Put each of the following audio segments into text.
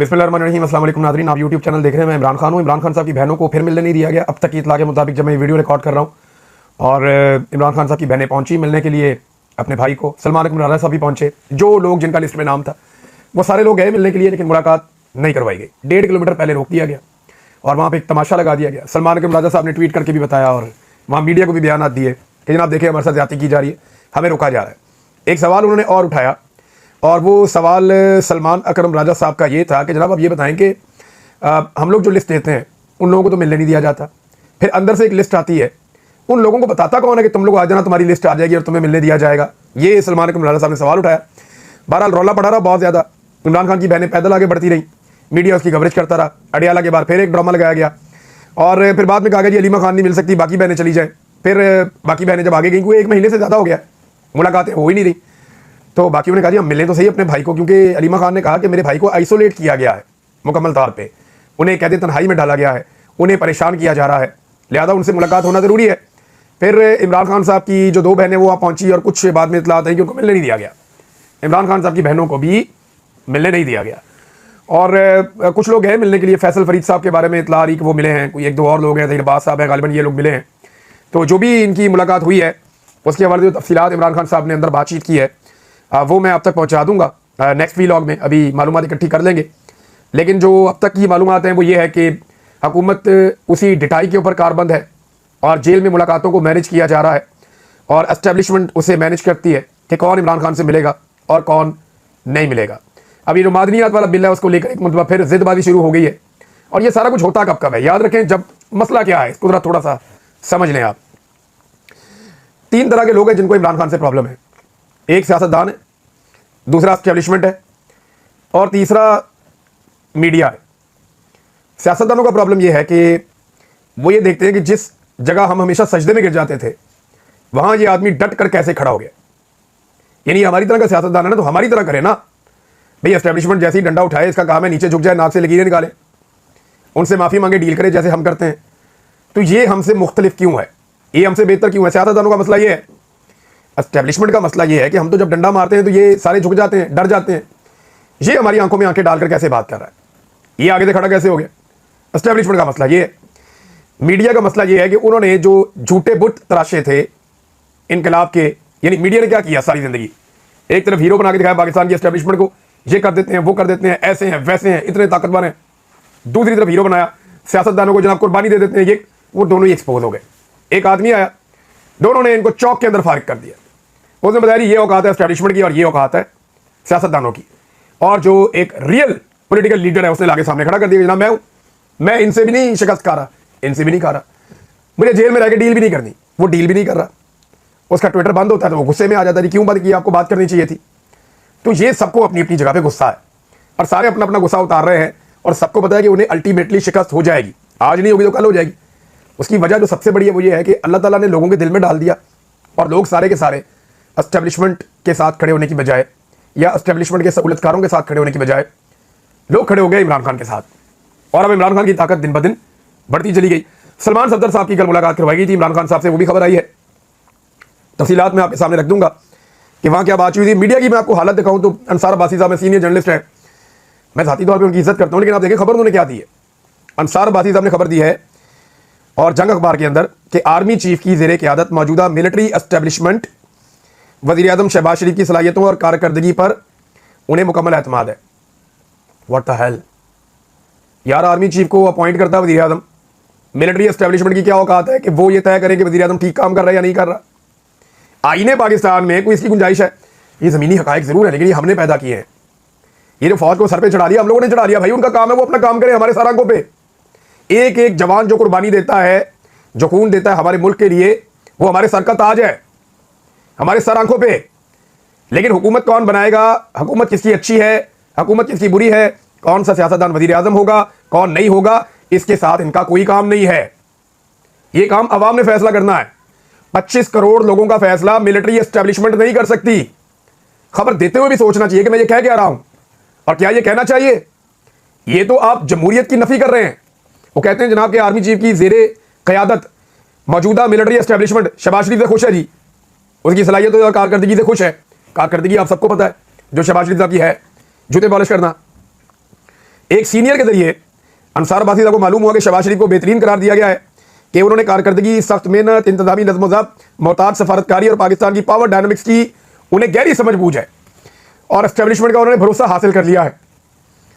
बिस्मिल्लाहिर्रहमानिर्रहीम। अस्सलाम वालेकुम नाज़रीन, आप यूट्यूब चैनल देख रहे हैं। मैं इमरान खान हूँ। इमरान खान साहब की बहनों को फिर मिलने नहीं दिया गया अब तक की इतला के मुताबिक, जब मैं वीडियो रिकॉर्ड कर रहा हूँ। और इमरान खान साहब की बहनें पहुँची मिलने के लिए अपने भाई को। सलमान अकबर राजा साहब भी पहुँचे, जो लोग जिनका लिस्ट में नाम था वो सारे लोग गए मिलने के लिए, लेकिन मुलाकात नहीं करवाई गई। 1.5 किलोमीटर पहले रोक दिया गया और वहाँ पर एक तमाशा लगा दिया गया। सलमान अकबर राजा साहब ने ट्वीट करके भी बताया और वहाँ मीडिया को भी बयान दिए कि जनाब देखिए हमारे साथ ज्यादती की जा रही है, हमें रोका जा रहा है। एक सवाल उन्होंने और उठाया और वो सवाल सलमान अकरम राजा साहब का ये था कि जनाब आप ये बताएं कि हम लोग जो लिस्ट देते हैं उन लोगों को तो मिलने नहीं दिया जाता, फिर अंदर से एक लिस्ट आती है, उन लोगों को बताता कौन है कि तुम लोग आ जाना, तुम्हारी लिस्ट आ जाएगी और तुम्हें मिलने दिया जाएगा। ये सलमान अकरम राजा साहब ने सवाल उठाया। बहरहाल रौला पड़ा रहा बहुत ज़्यादा। इमरान खान की बहनें पैदल आगे बढ़ती रही, मीडिया उसकी कवरेज करता रहा। अडियाला के बाद फिर एक ड्रामा लगाया गया और फिर बाद में कहा गया जी अलीमा खान नहीं मिल सकती, बाकी बहनें चली जाएँ। फिर बाकी बहनें जब आगे गई, वो 1 महीने से ज़्यादा हो गया, मुलाकातें हो ही नहीं रही। तो बाकी उन्होंने कहा जी हम मिलें तो सही अपने भाई को, क्योंकि अलीमा खान ने कहा कि मेरे भाई को आइसोलेट किया गया है मुकम्मल तौर पे, उन्हें कहते तन्हाई में डाला गया है, उन्हें परेशान किया जा रहा है, लिहाजा उनसे मुलाकात होना ज़रूरी है। फिर इमरान खान साहब की जो 2 बहनें वो वहाँ पहुँची और कुछ बाद में इतलात आई कि उनको मिलने नहीं दिया गया। इमरान खान साहब की बहनों को भी मिलने नहीं दिया गया। और कुछ लोग हैं मिलने के लिए। फैसल फरीद साहब के बारे में इतला आ रही कि वो मिले हैं, कोई 1-2 और लोग हैं, ज़हीरबाज साहब हैं, गालिबन ये लोग मिले हैं। तो जो भी इनकी मुलाकात हुई है उसके हवाले से जो तफसीलात इमरान खान साहब ने अंदर बातचीत की है वो मैं आप तक पहुंचा दूंगा नेक्स्ट व्लॉग में। अभी मालूमात इकट्ठी कर लेंगे, लेकिन जो अब तक की मालूमात हैं वो ये है कि हुकूमत उसी डिटाई के ऊपर कारबंद है और जेल में मुलाकातों को मैनेज किया जा रहा है और एस्टेब्लिशमेंट उसे मैनेज करती है कि कौन इमरान खान से मिलेगा और कौन नहीं मिलेगा। अभी जो मादनियात वाला बिल है उसको लेकर एक मतलब फिर जिदबाजी शुरू हो गई है। और ये सारा कुछ होता कब कब है, याद रखें। जब मसला क्या है इसको ज़रा थोड़ा सा समझ लें आप। 3 तरह के लोग हैं जिनको इमरान खान से प्रॉब्लम है। एक सियासतदान है, दूसरा एस्टेब्लिशमेंट है और तीसरा मीडिया है। सियासतदानों का प्रॉब्लम यह है कि वो ये देखते हैं कि जिस जगह हम हमेशा सजदे में गिर जाते थे वहां ये आदमी डट कर कैसे खड़ा हो गया। यानी हमारी तरह का सियासतदान है ना, तो हमारी तरह करे ना भाई। एस्टेब्लिशमेंट जैसे ही डंडा उठाए, इसका काम है नीचे झुक जाए, नाक से लकीरें निकाले, उनसे माफी मांगे, डील करे जैसे हम करते हैं। तो ये हमसे मुख्तलिफ क्यों है, ये हमसे बेहतर क्यों है? सियासतदानों का मसला ये है। एस्टेब्लिशमेंट का मसला ये है कि हम तो जब डंडा मारते हैं तो ये सारे झुक जाते हैं, डर जाते हैं। ये हमारी आंखों में आंखें डालकर कैसे बात कर रहा है, ये आगे से खड़ा कैसे हो गया? एस्टेब्लिशमेंट का मसला ये है। मीडिया का मसला ये है कि उन्होंने जो झूठे बुत तराशे थे इनकलाब के, यानी मीडिया ने क्या किया सारी जिंदगी, एक तरफ हीरो बना के दिखाया पाकिस्तान की एस्टेब्लिशमेंट को, ये कर देते हैं, वो कर देते हैं, ऐसे हैं वैसे हैं, इतने ताकतवर हैं। दूसरी तरफ हीरो बनाया सियासतदानों को, जनाब कुर्बानी दे देते हैं, ये वो दोनों ही एक्सपोज हो गए। एक आदमी आया, दोनों ने इनको चौक के अंदर फारिग कर दिया। उसने बताया ये औकात है एस्टेब्लिशमेंट की और ये औकात है सियासतदानों की। और जो एक रियल पॉलिटिकल लीडर है उसने लाके सामने खड़ा कर दिया, जनाब मैं इनसे भी नहीं शिकस्त खा रहा, इनसे भी नहीं खा रहा, मुझे जेल में रह के डील भी नहीं करनी। वो डील भी नहीं कर रहा, उसका ट्विटर बंद होता है तो वो गुस्से में आ जाता है, क्यों बंद किया, आपको बात करनी चाहिए थी। तो ये सबको अपनी अपनी जगह पे गुस्सा है और सारे अपना अपना गुस्सा उतार रहे हैं और सबको पता है कि उन्हें अल्टीमेटली शिकस्त हो जाएगी। आज नहीं होगी तो कल हो जाएगी। उसकी वजह जो सबसे बड़ी है वो ये है कि अल्लाह ताला ने लोगों के दिल में डाल दिया और लोग सारे के सारे एस्टेब्लिशमेंट के साथ खड़े होने की बजाय या एस्टेब्लिशमेंट के सहूलतकारों के साथ खड़े होने की बजाय लोग खड़े हो गए इमरान खान के साथ। और अब इमरान खान की ताकत दिन ब दिन बढ़ती चली गई। सलमान सफदर साहब की कल मुलाकात करवाई गई थी इमरान खान साहब से, वो भी खबर आई है। तफसीलात मैं आपके सामने रख दूंगा कि वहाँ क्या बात हुई थी। मीडिया की मैं आपको हालत दिखाऊं तो अंसार अब्बासी साहब सीनियर जर्नलिस्ट है, मैं ज़ाती तौर पर उनकी इज्जत करता हूँ, लेकिन आप देखें खबर उन्होंने क्या दी है। अंसार अब्बासी साहब ने खबर दी है और जंग अखबार के अंदर कि आर्मी चीफ की ज़ेरे क़यादत मौजूदा मिलिट्री एस्टेब्लिशमेंट वज़ीर आज़म शहबाज शरीफ की सलाहियतों और कारकर्दगी पर उन्हें मुकम्मल एतमाद है। व्हाट द हेल यार, आर्मी चीफ को अपॉइंट करता है वज़ीर आज़म, मिलिट्री एस्टेब्लिशमेंट की क्या औकात है कि वो ये तय करें कि वज़ीर आज़म ठीक काम कर रहा है या नहीं कर रहा। आईने पाकिस्तान में कोई इसकी गुंजाइश है? ये ज़मीनी हकायक ज़रूर है, लेकिन ये हमने पैदा किए हैं। ये जो फौज को सर पे चढ़ा लिया, हम लोगों ने चढ़ा लिया भाई, उनका काम है वो अपना काम करें हमारे सर आंखों पे। एक एक जवान जो कुर्बानी देता है, जो खून देता है हमारे मुल्क के लिए, वो हमारे सर का ताज है, हमारे सर आंखों पे। लेकिन हुकूमत कौन बनाएगा, हुकूमत किसकी अच्छी है, हुकूमत किसकी बुरी है, कौन सा सियासतदान वज़ीर आज़म होगा, कौन नहीं होगा, इसके साथ इनका कोई काम नहीं है। ये काम अवाम ने फैसला करना है। 25 करोड़ लोगों का फैसला मिलिट्री एस्टेब्लिशमेंट नहीं कर सकती। खबर देते हुए भी सोचना चाहिए कि मैं ये कह क्या रहा हूं और क्या ये कहना चाहिए। ये तो आप जमहूरियत की नफी कर रहे हैं। वो कहते हैं जनाब के आर्मी चीफ की ज़ेरे क़यादत मौजूदा मिलिट्री एस्टेब्लिशमेंट शहबाज शरीफ से खुश है जी, उसकी सलाहियत और कारकर्दगी से खुश है। कारकर्दगी आप सबको पता है जो शहबाज शरीफ साहब की है, जूते पॉलिश करना। एक सीनियर के जरिए अंसार अब्बासी साहब को मालूम हुआ कि शहबाज शरीफ को बेहतरीन करार दिया गया है कि उन्होंने कारकर्दगी, सख्त मेहनत, इंतजामी नज़्म ज़ब्त, मोहतात सफारतकारी और पाकिस्तान की पावर डायनामिक्स की उन्हें गहरी समझ बूझ है और एस्टेब्लिशमेंट का उन्होंने भरोसा हासिल कर लिया है।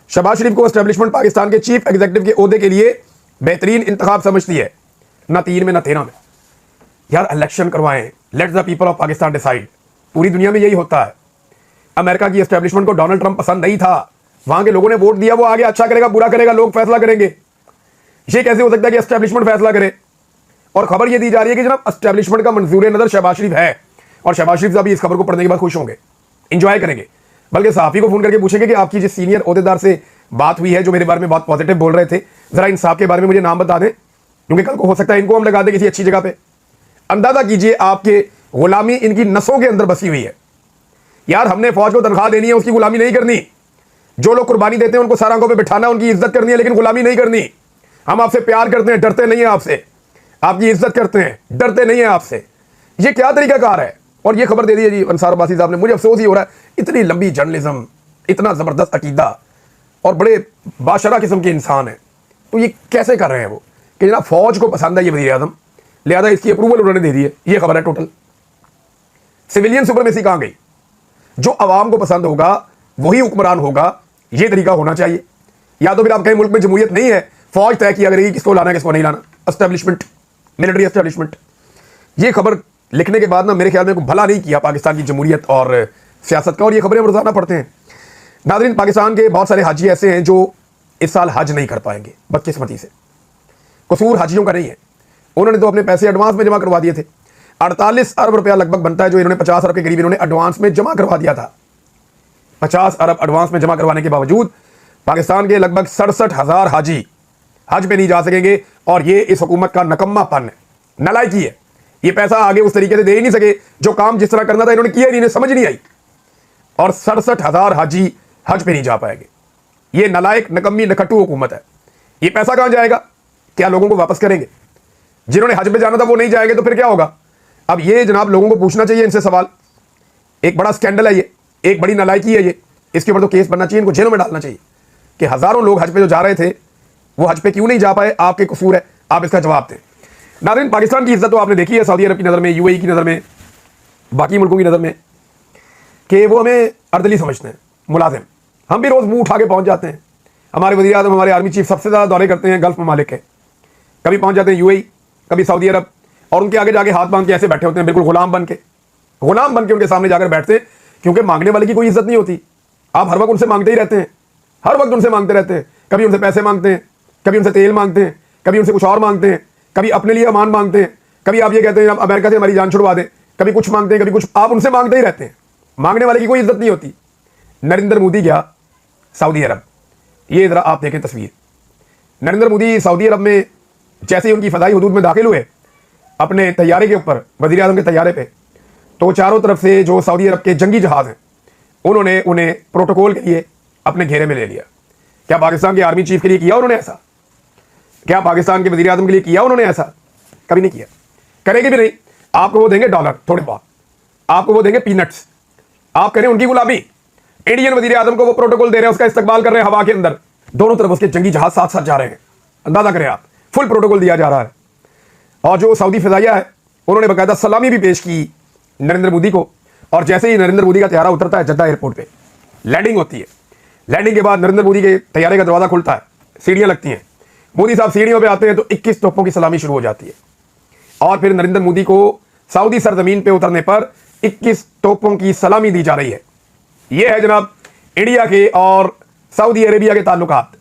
शहबाज शरीफ को एस्टेब्लिशमेंट पाकिस्तान के चीफ एग्जीक्यूटिव के ओहदे के लिए बेहतरीन इंतखाब समझती है, ना 3 में ना 13 में। यार इलेक्शन करवाएं, let the people of Pakistan decide. पूरी दुनिया में यही होता है। अमेरिका की एस्टेब्लिशमेंट को डोनाल्ड ट्रंप पसंद नहीं था, वहां के लोगों ने वोट दिया, वो आगे अच्छा करेगा बुरा करेगा लोग फैसला करेंगे। ये कैसे हो सकता है कि एस्टेब्लिशमेंट फैसला करे? और खबर यह दी जा रही है कि जनाब एस्टेब्लिशमेंट का मंजूर नजर शहबाज शरीफ है और शहबाज शरीफ साहब इस खबर को पढ़ने के बाद खुश होंगे, इंजॉय करेंगे, बल्कि सहाफी को फोन करके पूछेंगे कि आपकी जिस सीनियर ओहदेदार से बात हुई है जो मेरे बारे में बहुत पॉजिटिव बोल रहे थे, जरा इन साहब के बारे में मुझे नाम बता दें, क्योंकि कल को हो सकता है इनको हम लगा दें किसी अच्छी जगह पे। अंदाजा कीजिए आपके गुलामी इनकी नसों के अंदर बसी हुई है। यार हमने फौज को तनख्वाह देनी है, उसकी गुलामी नहीं करनी। जो लोग कुर्बानी देते हैं उनको सर आंखों पे बिठाना, उनकी इज्जत करनी है, लेकिन गुलामी नहीं करनी। हम आपसे प्यार करते हैं, डरते नहीं है आपसे, आपकी इज्जत करते हैं, डरते नहीं है आपसे। ये क्या तरीकाकार है? और ये खबर दे दी है जी अंसार अब्बासी साहब ने। मुझे अफसोस ही हो रहा है, इतनी लंबी जर्नलिज्म, इतना जबरदस्त अकीदा और बड़े बाशरा किस्म के इंसान है, तो ये कैसे कर रहे हैं वो कि जनाब फौज को पसंद है ये वज़ीर आज़म, लिहाजा इसकी अप्रूवल उन्होंने दे दी है। ये खबर है टोटल। सिविलियन सुपरमेसी कहां गई? जो अवाम को पसंद होगा वही हुक्मरान होगा, ये तरीका होना चाहिए। या तो फिर आप कहीं मुल्क में जमहूरियत नहीं है, फौज तय किया करेगी किसको लाना है किसको नहीं लाना, एस्टेब्लिशमेंट, मिलिट्री एस्टेब्लिशमेंट। ये खबर लिखने के बाद ना मेरे ख्याल में कोई भला नहीं किया पाकिस्तान की जमहूरियत और सियासत का, और ये खबरें रोजाना पढ़ते हैं। नाज़रीन, पाकिस्तान के बहुत सारे हाजी ऐसे हैं जो इस साल हज नहीं कर पाएंगे बदकिस्मती से। कसूर हाजियों का नहीं है, उन्होंने तो अपने पैसे एडवांस में जमा करवा दिए थे। 48 अरब रुपया लगभग बनता है जो इन्होंने 50 अरब के करीब इन्होंने एडवांस में जमा करवा दिया था। 50 अरब एडवांस में जमा करवाने के बावजूद पाकिस्तान के लगभग 67,000 हाजी हज पे नहीं जा सकेंगे, और ये इस हुकूमत का नकम्मापन है, नालायकी है। ये पैसा आगे उस तरीके से दे ही नहीं सके, जो काम जिस तरह करना था इन्होंने किया ही नहीं, इन्हें समझ नहीं आई, और 67,000 हाजी हज पे नहीं जा पाएंगे। ये नालायक, नकम्मी, नखट्टू हुकूमत है। ये पैसा कहां जाएगा? क्या लोगों को वापस करेंगे? जिन्होंने हज पे जाना था वो नहीं जाएंगे तो फिर क्या होगा? अब ये जनाब लोगों को पूछना चाहिए इनसे सवाल। एक बड़ा स्कैंडल है ये, एक बड़ी नालायकी है ये, इसके ऊपर तो केस बनना चाहिए, इनको जेलों में डालना चाहिए कि हजारों लोग हज पे जो जा रहे थे वो हज पे क्यों नहीं जा पाए, आपके कसूर है, आप इसका जवाब दें। नाज़रीन, पाकिस्तान की इज्जत तो आपने देखी है सऊदी अरब की नज़र में, यूएई की नज़र में, बाकी मुल्कों की नज़र में, कि वो हमें अर्दली समझते हैं, मुलाजिम। हम भी रोज़ मुंह उठा के पहुंच जाते हैं। हमारे वज़ीर आज़म, हमारे आर्मी चीफ सबसे ज़्यादा दौरे करते हैं गल्फ ममालिक के। कभी पहुंच जाते हैं यूएई, कभी सऊदी अरब, और उनके आगे जाके हाथ बांध के ऐसे बैठे होते हैं, बिल्कुल गुलाम बन के उनके सामने जाकर बैठते हैं, क्योंकि मांगने वाले की कोई इज्जत नहीं होती। आप हर वक्त उनसे मांगते ही रहते हैं, हर वक्त उनसे मांगते रहते हैं। कभी उनसे पैसे मांगते हैं, कभी उनसे तेल मांगते हैं, कभी उनसे कुछ और मांगते हैं, कभी अपने लिए अमान मांगते हैं, कभी आप ये कहते हैं आप अमेरिका से हमारी जान छुड़वा दें, कभी कुछ मांगते हैं, कभी कुछ, आप उनसे मांगते ही रहते हैं। मांगने वाले की कोई इज्जत नहीं होती। नरेंद्र मोदी गया सऊदी अरब, ये जरा आप देखें तस्वीर। नरेंद्र मोदी सऊदी अरब में जैसे ही उनकी फदाई हदूद में दाखिल हुए अपने तैयारे के ऊपर, वज़ीर आज़म के तैयारे पे, तो चारों तरफ से जो सऊदी अरब के जंगी जहाज हैं उन्होंने उन्हें प्रोटोकॉल के लिए अपने घेरे में ले लिया। क्या पाकिस्तान के आर्मी चीफ के लिए किया उन्होंने ऐसा? क्या पाकिस्तान के वज़ीर आज़म के लिए किया उन्होंने ऐसा? कभी नहीं किया, करेंगे भी नहीं। आपको वो देंगे डॉलर थोड़े बहुत, आपको वो देंगे पीनट्स, आप करें उनकी गुलामी। इंडियन वज़ीर आज़म को वो प्रोटोकॉल दे रहे हैं, उसका इस्तकबाल कर रहे हैं हवा के अंदर, दोनों तरफ उसके जंगी जहाज साथ साथ जा रहे हैं। अंदाजा करें आप, फुल प्रोटोकॉल दिया जा रहा है। और जो सऊदी फिजाइया है उन्होंने बाकायदा सलामी भी पेश की नरेंद्र मोदी को, और जैसे ही नरेंद्र मोदी का तैयारा उतरता है जद्दा एयरपोर्ट पे, लैंडिंग होती है, लैंडिंग के बाद नरेंद्र मोदी के तैयारे का दरवाजा खुलता है, सीढ़ियां लगती हैं, मोदी साहब सीढ़ियों पे आते हैं तो 21 तोपों की सलामी शुरू हो जाती है। और फिर नरेंद्र मोदी को सऊदी सरजमीन पे उतरने पर 21 तोपों की सलामी दी जा रही है। यह है जनाब इंडिया के और सऊदी अरेबिया के ताल्लुकात।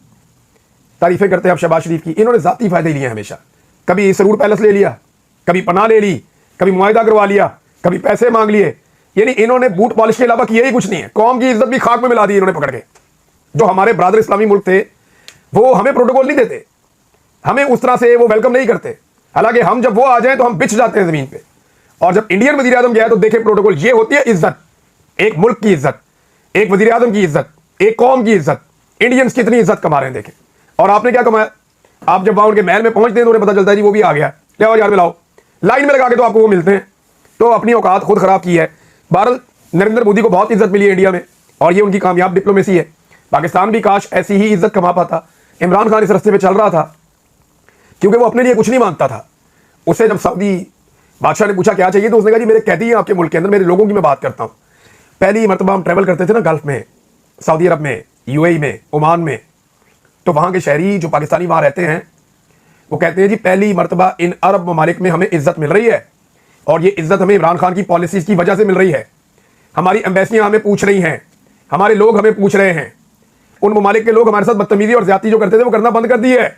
तारीफें करते हैं अब शहबाज शरीफ की, इन्होंने जाती फायदे लिए हमेशा। कभी सरूर पैलेस ले लिया, कभी पनाह ले ली, कभी मुआहिदा करवा लिया, कभी पैसे मांग लिए, यानी इन्होंने बूट पॉलिश के अलावा किया ही कुछ नहीं है। कौम की इज्जत भी खाक में मिला दी इन्होंने पकड़ के। जो हमारे ब्रादर इस्लामी मुल्क थे वो हमें प्रोटोकॉल नहीं देते, हमें उस तरह से वो वेलकम नहीं करते, हालांकि हम जब वो आ जाएं तो हम बिछ जाते हैं जमीन पे। और जब इंडियन वज़ीर आज़म गया तो देखें प्रोटोकॉल, ये होती है इज्जत, एक मुल्क की इज्जत, एक वज़ीर आज़म की इज्जत, एक कौम की इज्जत। इंडियंस कितनी इज्जत कमा रहे हैं देखें। और आपने क्या कमाया? आप जब वहां उनके महल में पहुंचते हैं तो उन्हें पता चलता है जी वो भी आ गया, ले यार मिलाओ, लाइन में लगा के तो आपको वो मिलते हैं। तो अपनी औकात खुद खराब की है। बहरहाल नरेंद्र मोदी को बहुत इज्जत मिली है इंडिया में, और ये उनकी कामयाब डिप्लोमेसी है। पाकिस्तान भी काश ऐसी ही इज्जत कमा पाता। इमरान खान इस रास्ते पे चल रहा था क्योंकि वो अपने लिए कुछ नहीं मांगता था। उससे जब सऊदी बादशाह ने पूछा क्या चाहिए तो उसने कहा जी मेरे कैदी हैं आपके मुल्क के अंदर, मेरे लोगों की मैं बात करता हूँ। पहली मरतबा हम ट्रैवल करते थे ना गल्फ में, सऊदी अरब में, यूएई में, ओमान में, तो वहाँ के शहरी जो पाकिस्तानी वहाँ रहते हैं वो कहते हैं जी पहली मरतबा इन अरब ममालिक में हमें इज्जत मिल रही है और ये इज्जत हमें इमरान खान की पॉलिसीज की वजह से मिल रही है। हमारी एम्बेसियाँ हमें पूछ रही हैं, हमारे लोग हमें पूछ रहे हैं। उन ममालिक के लोग हमारे साथ बदतमीजी और ज्यादती जो करते थे वो करना बंद कर दी है।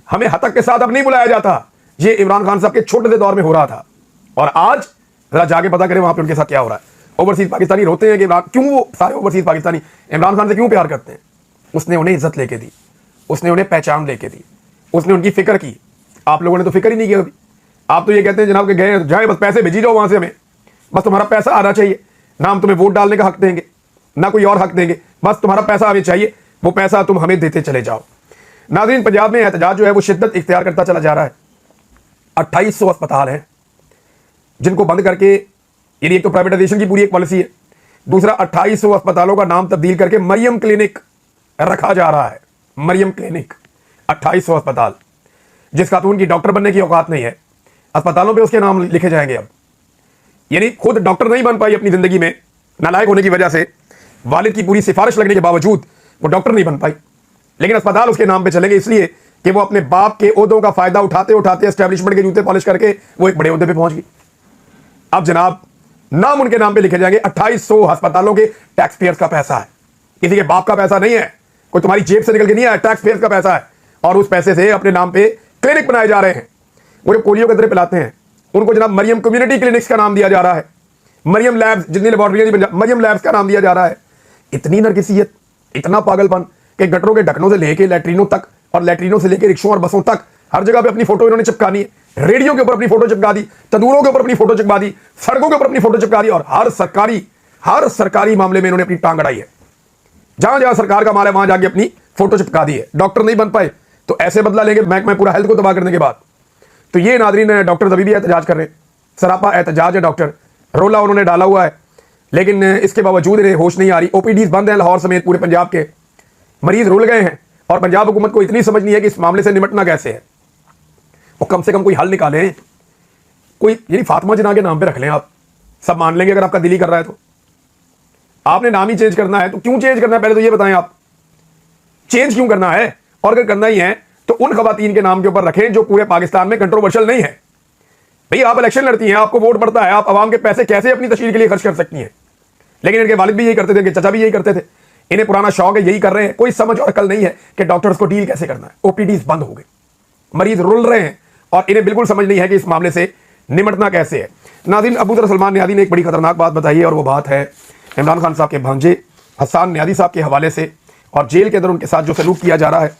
हमें हतक के साथ अब नहीं बुलाया जाता। ये इमरान खान साहब के छोटे से दौर में हो रहा था और आज जरा जाके पता करें वहां पे उनके साथ क्या हो रहा है। ओवरसीज पाकिस्तानी रोते हैं कि इमरान, क्यों वो सारे ओवरसीज पाकिस्तानी इमरान खान से क्यों प्यार करते हैं? उसने उन्हें इज्जत लेके दी, उसने उन्हें पहचान लेके दी, उसने उनकी फिक्र की। आप लोगों ने तो फिक्र ही नहीं किया कभी। आप तो ये कहते हैं जनाब के गए जाए बस पैसे भेजी जाओ वहां से, हमें बस तुम्हारा पैसा आना चाहिए, ना हम तुम्हें वोट डालने का हक देंगे ना कोई और हक देंगे, बस तुम्हारा पैसा हमें चाहिए, वो पैसा तुम हमें देते चले जाओ। नाज़रीन, पंजाब में एहतजाज जो है वो शिद्दत इख्तियार करता चला जा रहा है। 2800 अस्पताल हैं जिनको बंद करके, यानी एक तो प्राइवेटाइजेशन की पूरी एक पॉलिसी है, दूसरा 2800 अस्पतालों का नाम तब्दील करके मरियम क्लिनिक रखा जा रहा है। मरियम क्लिनिक, 2800 अस्पताल। जिस खातून की डॉक्टर बनने की औकात नहीं है, अस्पतालों पे उसके नाम लिखे जाएंगे अब। यानी खुद डॉक्टर नहीं बन पाई अपनी जिंदगी में, नालायक होने की वजह से, वालिद की पूरी सिफारिश लगने के बावजूद वो डॉक्टर नहीं बन पाई, लेकिन अस्पताल उसके नाम पे चलेंगे इसलिए कि वो अपने बाप के ओहदों का फायदा उठाते उठाते एस्टेब्लिशमेंट के जूते पॉलिश करके वो एक बड़े ओहदे पे पहुंच गई। अब जनाब नाम उनके नाम पे लिखे जाएंगे। 2800 अस्पतालों के टैक्स पेयर्स का पैसा है, किसी के बाप का पैसा नहीं है, कोई तुम्हारी जेब से निकल के नहीं आया, टैक्स पेयर्स का पैसा है। और उस पैसे से अपने नाम पे क्लिनिक बनाए जा रहे हैं। वो जो पोलियो के दरे पिलाते हैं उनको जनाब मरियम कम्युनिटी क्लिनिक्स का नाम दिया जा रहा है। मरियम लैब्स, जितनी लेबोरेटरी मरियम लैब्स का नाम दिया जा रहा है। इतनी नरगिसियत, इतना पागलपन कि गटरों के ढक्कनों से लेके लैट्रिनों तक और लैट्रिनों से लेके रिक्शों और बसों तक हर जगह पे अपनी फोटो इन्होंने चिपकानी है। रेडियो के ऊपर अपनी फोटो चिपका दी, तंदूरों के ऊपर अपनी फोटो चिपका दी, सड़कों के ऊपर अपनी फोटो चिपका दी और हर सरकारी मामले में इन्होंने अपनी टांग अड़ाई है। जहां जहां सरकार का माल है वहां जाके अपनी फोटो चिपका दी है। डॉक्टर नहीं बन पाए तो ऐसे बदला लेंगे महकमा पूरा हेल्थ को तबाह करने के बाद। तो ये नादरीन डॉक्टर अभी भी एहतजाज कर रहे हैं, सरापा एहतजाज है। डॉक्टर रोला उन्होंने डाला हुआ है, लेकिन इसके बावजूद इन्हें होश नहीं आ रही। ओपीडीज बंद है लाहौर समेत पूरे पंजाब के, मरीज रुल गए हैं और पंजाब हुकूमत को इतनी समझ नहीं है कि इस मामले से निपटना कैसे है। वो कम से कम कोई हल निकालें, कोई यानी फातिमा जिन्ना के नाम पे रख लें। आप सब मान लेंगे अगर आपका दिल ही कर रहा है तो। आपने नाम ही चेंज करना है तो क्यों चेंज करना है, पहले तो ये बताएं आप चेंज क्यों करना है। और अगर करना ही है तो उन खवातीन के नाम के ऊपर रखें जो पूरे पाकिस्तान में कंट्रोवर्शियल नहीं है। भाई आप इलेक्शन लड़ती हैं, आपको वोट पड़ता है, आप आवाम के पैसे कैसे अपनी तशरीह के लिए खर्च कर सकती हैं। लेकिन इनके वालिद भी यही करते थे, इनके चचा भी यही करते थे, इन्हें पुराना शौक है, यही कर रहे हैं। कोई समझ और अकल नहीं है कि डॉक्टर्स को डील कैसे करना है। ओपीडीज बंद हो गई, मरीज रुल रहे हैं और इन्हें बिल्कुल समझ नहीं है कि इस मामले से निपटना कैसे है। नाज़रीन, अबू ज़र सलमान न्यादी ने एक बड़ी खतरनाक बात बताई है और वो बात है इमरान खान साहब के भांजे हसन न्यादी साहब के हवाले से और जेल के अंदर उनके साथ जो सलूक किया जा रहा है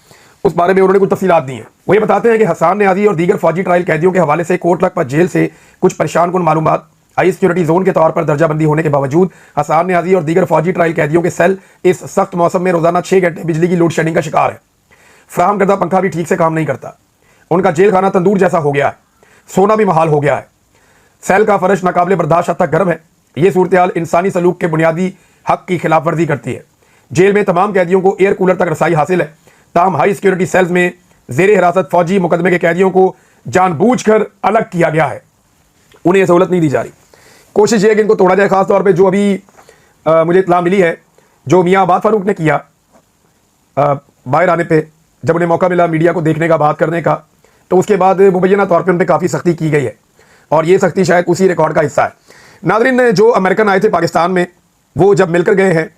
उस बारे में उन्होंने कुछ तफसीलात दी हैं। वो ये बताते हैं कि हसन न्यादी और दीगर फौजी ट्रायल कैदियों के हवाले से कोट लखपत जेल से कुछ परेशान कुन मालूमात हाई सिक्योरिटी जोन के तौर पर दर्जाबंदी होने के बावजूद हसन न्यादी और दीगर फौजी ट्रायल कैदियों के सेल इस सख्त मौसम में रोजाना 6 घंटे बिजली की लोड शेडिंग का शिकार है। फ्राहम करदा पंखा भी ठीक से काम नहीं करता। उनका जेल खाना तंदूर जैसा हो गया है, सोना भी महाल हो गया है। सेल का फर्श नाकाबिले बर्दाश्त हद तक गर्म है। ये सूरत हाल इंसानी सलूक के बुनियादी हक की खिलाफ वर्जी करती है। जेल में तमाम कैदियों को एयर कूलर तक रसाई हासिल है। ताहम हाई सिक्योरिटी सेल्स में जेर हिरासत फौजी मुकदमे के कैदियों को जानबूझकर अलग किया गया है, उन्हें यह सहूलत नहीं दी जा रही। कोशिश यह है कि इनको तोड़ा जाए। खासतौर पर जो अभी मुझे इत्तला मिली है, जो मियाँ आबाद फारूक ने किया बाहर आने पे, जब उन्हें मौका मिला मीडिया को देखने का, बात करने का, तो उसके बाद मुबैना तौर पर उन पर काफ़ी सख्ती की गई है और ये सख्ती शायद उसी रिकॉर्ड का हिस्सा है। नाज़रीन, जो अमेरिकन आए थे पाकिस्तान में, वो जब मिलकर गए हैं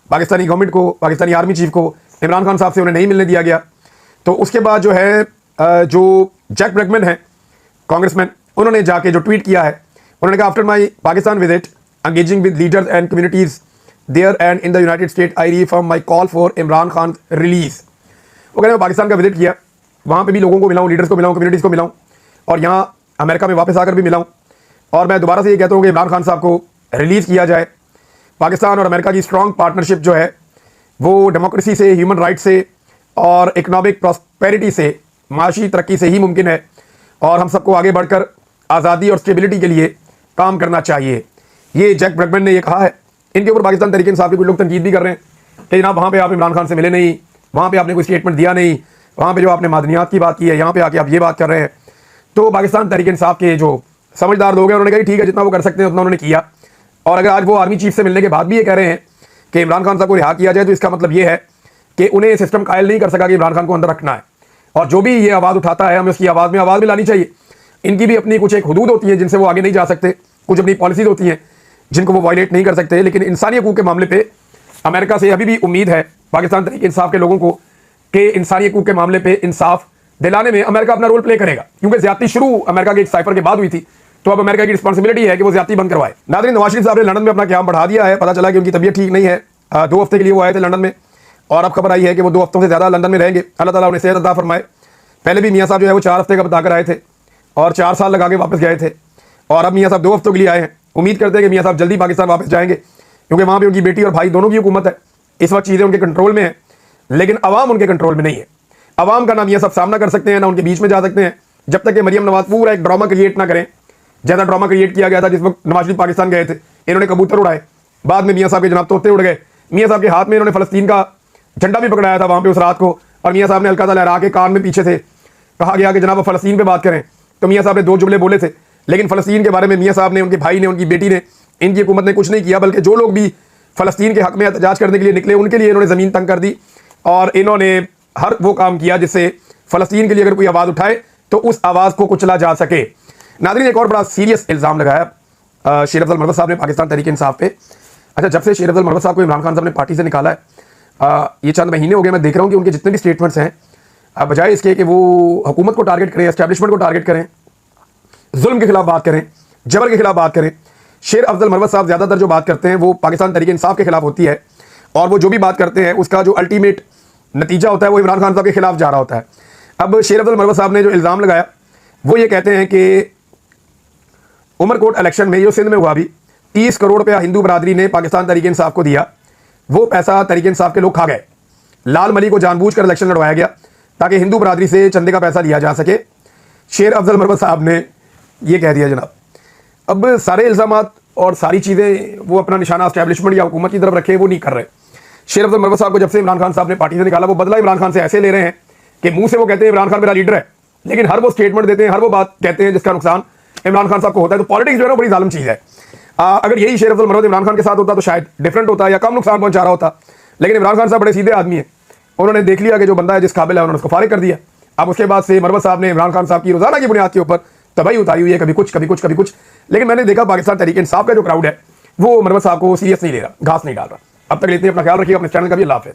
पाकिस्तानी गवर्नमेंट को, पाकिस्तानी आर्मी चीफ को, इमरान खान साहब से उन्हें नहीं मिलने दिया गया। तो उसके बाद जो है जो जैक ब्रैगमैन है कांग्रेसमैन, उन्होंने जाके जो ट्वीट किया है, उन्होंने कहा after my Pakistan visit engaging with leaders and communities there and in the United States, I reaffirm my call for Imran Khan release. वो कहते हैं पाकिस्तान का विजिट किया, वहाँ पे भी लोगों को मिलाऊँ, लीडर्स को मिलाऊँ, कम्युनिटीज़ को मिलाऊँ और यहाँ अमेरिका में वापस आकर भी मिलाऊँ और मैं दोबारा से ये कहता हूँ कि इमरान खान साहब को रिलीज़ किया जाए। पाकिस्तान और अमेरिका की स्ट्रॉन्ग पार्टनरशिप जो है वो डेमोक्रेसी से, ह्यूमन राइट से और इकनॉमिक प्रॉस्पेरिटी से, माशी तरक्की से ही मुमकिन है और हम सबको आगे बढ़कर आज़ादी और स्टेबिलिटी के लिए काम करना चाहिए। ये जैक ब्रैगमैन ने ये कहा है। इनके ऊपर पाकिस्तान तहरीक इंसाफ के कुछ लोग तनकीद भी कर रहे हैं कि जनाब वहाँ पे आप इमरान खान से मिले नहीं, वहाँ पे आपने कोई स्टेटमेंट दिया नहीं, वहाँ पे जो आपने मादनियात की बात की है, यहाँ पे आके आप ये बात कर रहे हैं। तो पाकिस्तान तहरीक इंसाफ के जो समझदार लोग हैं उन्होंने कहा ठीक है, जितना वो कर सकते हैं उतना उन्होंने किया। और अगर आज वो आर्मी चीफ से मिलने के बाद भी ये कह रहे हैं कि इमरान खान साहब को रिहा किया जाए, तो इसका मतलब ये है कि उन्हें सिस्टम कायल नहीं कर सका कि इमरान खान को अंदर रखना है। और जो भी ये आवाज़ उठाता है, हमें उसकी आवाज़ में लानी चाहिए। इनकी भी अपनी कुछ एक हदूद होती है जिनसे वो आगे नहीं जा सकते, कुछ अपनी पॉलिसीज होती हैं जिनको वो वायलेट नहीं कर सकते। लेकिन इंसानी हकूक़ के मामले पे अमेरिका से अभी भी उम्मीद है पाकिस्तान तहरीक इंसाफ के लोगों को कि इंसानी हकूक़ के मामले पे इंसाफ दिलाने में अमेरिका अपना रोल प्ले करेगा, क्योंकि ज्यादती शुरू अमेरिका के एक साइफर के बाद हुई थी। तो अब अमेरिका की रिस्पॉन्सिबिलिटी है कि वो ज्यादती बंद करवाए। नाज़रीन, नवाज शरीफ साहब ने लंदन में अपना क़याम बढ़ा दिया है। पता चला कि उनकी तबीयत ठीक नहीं है। 2 हफ्ते के लिए वो आए थे लंदन में, और अब खबर आई है कि वो 2 हफ्तों से ज़्यादा लंदन में रहेंगे। अल्लाह ताला उन्हें सेहत अता फरमाए। पहले भी मियाँ साहब जो है वो 4 हफ्ते का बताकर आए थे और 4 साल लगा के वापस गए थे, और अब मियाँ साहब 2 हफ्तों के लिए आए हैं। उम्मीद करते हैं कि मियाँ साहब जल्दी पाकिस्तान वापस जाएंगे, क्योंकि वहाँ पर उनकी बेटी और भाई दोनों की हुकूमत है। इस वक्त चीज़ें उनके कंट्रोल में है, लेकिन अवाम उनके कंट्रोल में नहीं है। अवाम का ना मियाँ साहब सामना कर सकते हैं, ना उनके बीच में जा सकते हैं, जब तक कि मरियम नवाज पूरा एक ड्रामा क्रिएट ना करें, जैसा ड्रामा क्रिएट किया गया था जिस वक्त नवाज शरीफ पाकिस्तान गए थे। इन्होंने कबूतर उड़ाए, बाद में मियाँ साहब के जनाब तोते उड़ गए। मियाँ साहब के हाथ में इन्होंने फ़लस्तीन का झंडा भी पकड़ाया था वहाँ पे उस रात को, और मियाँ साहब ने हल्का सा लहरा के कान में पीछे थे कहा गया कि जनाब फ़लस्तीन पे बात करें। तो मियाँ साहब ने 2 जुमले बोले थे, लेकिन फ़लस्तीन के बारे में मियाँ साहब ने, उनके भाई ने, उनकी बेटी ने, इनकी हुकूमत ने कुछ नहीं किया, बल्कि जो लोग भी फ़लस्तीन के हक़ में एहतजाज करने के लिए निकले उनके लिए इन्होंने ज़मीन तंग कर दी, और इन्होंने हर वो काम किया जिससे फ़लस्तीन के लिए अगर कोई आवाज़ उठाए तो उस आवाज़ को कुचला जा सके। नाज़रीन, एक और बड़ा सीरियस इल्ज़ाम लगाया शेर अफजल मरवत साहब ने पाकिस्तान तहरीक इंसाफ पे। अच्छा, जब से शेर अफजल मरवत साहब को इमरान खान साहब ने पार्टी से निकाला है, ये चंद महीने हो गए, मैं देख रहा हूँ कि उनके जितने भी स्टेटमेंट्स हैं, बजाय इसके कि वो हुकूमत को टारगेट करें, एस्टैब्लिशमेंट को टारगेट करें, जुल्म के खिलाफ बात करें, जबर के खिलाफ बात करें, शेर अफजल मरवत साहब ज़्यादातर जो बात करते हैं वो पाकिस्तान तहरीक इंसाफ के खिलाफ होती है, और वो जो भी बात करते हैं उसका जो अल्टीमेट नतीजा होता है वो इमरान खान साहब के खिलाफ जा रहा होता है। अब शेर अफजल मरवत साहब ने जो इल्ज़ाम लगाया वो ये कहते हैं कि उमरकोट इलेक्शन में, जो सिंध में हुआ, भी 30 करोड़ रुपया हिंदू बरादरी ने पाकिस्तान तहरीक इंसाफ को दिया, वो पैसा तहरीक इंसाफ के लोग खा गए। लाल मली को जानबूझकर इलेक्शन लड़वाया गया ताकि हिंदू बरादरी से चंदे का पैसा लिया जा सके। शेर अफजल मरवत साहब ने ये कह दिया जनाब। अब सारे इल्ज़ामात और सारी चीज़ें वो अपना निशाना एस्टैब्लिशमेंट या हुकूमत की तरफ रखे, वो नहीं कर रहे। शेर अफजल मरवत साहब को जब से इमरान खान साहब ने पार्टी से निकाला, वो बदला इमरान खान से ऐसे ले रहे हैं कि मुंह से वो कहते हैं इमरान खान मेरा लीडर है, लेकिन हर वो स्टेटमेंट देते हैं, हर वो बात कहते हैं जिसका नुकसान इमरान खान साहब को होता है। तो पॉलिटिक्स जो है ना बड़ी जालिम चीज़ है। अगर यही शेर अफजल मरवत इमरान खान के साथ होता तो शायद डिफरेंट होता या कम नुकसान पहुंचा रहा होता, लेकिन इमरान खान साहब बड़े सीधे आदमी है। उन्होंने देख लिया कि जो बंदा है जिस काबिल है, उन्होंने उसको फारिग कर दिया। अब उसके बाद से मरवत साहब ने इमरान खान साहब की रोजाना की बुनियाद के ऊपर तबाही उतारी हुई है, कभी कुछ कभी कुछ कभी कुछ। लेकिन मैंने देखा पाकिस्तान तहरीक इंसाफ का जो क्राउड है वो मरवत साहब को सीरियस नहीं ले रहा, घास नहीं डाल रहा। अब तक इतने अपना ख्याल रखिएगा, अपने चैनल का भी। अल्लाह हाफ़िज़।